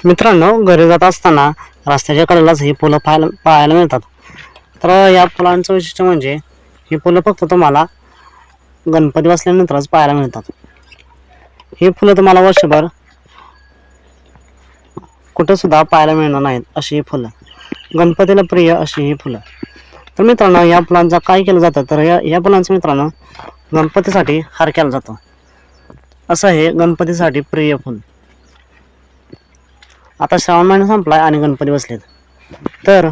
मित्रांनो, घरी जात असताना रस्त्याच्या कडेलाच ही फुलं पाहायला मिळतात. तर या फुलांचं वैशिष्ट्य म्हणजे ही फुलं फक्त तुम्हाला गणपती बसल्यानंतरच पाहायला मिळतात. ही फुलं तुम्हाला वर्षभर कुठं सुद्धा पाहायला मिळणार नाहीत अशी ही फुलं, गणपतीला प्रिय अशी ही फुलं. तर मित्रांनो, या फुलांचा काय केलं जातं तर या फुलांचं मित्रांनो गणपतीसाठी हार केला जातो. असं हे गणपतीसाठी प्रिय फुल. आता श्रावण महिना संपलाय आणि गणपती बसलेत, तर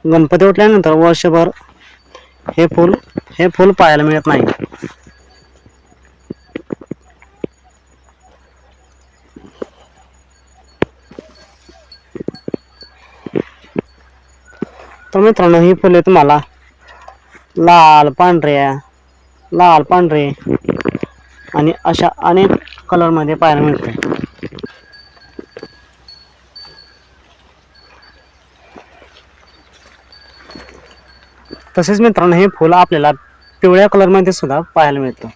गणपती उठल्यानंतर वर्षभर हे फूल पाहायला मिळत नाही. तर मित्रांनो, ही फुले तुम्हाला लाल पांढरे आणि अशा अनेक कलरमध्ये पाहायला मिळते. तसेच मित्रांनो, हे फुल आपल्याला पिवळ्या कलरमध्ये सुद्धा पाहायला मिळतं.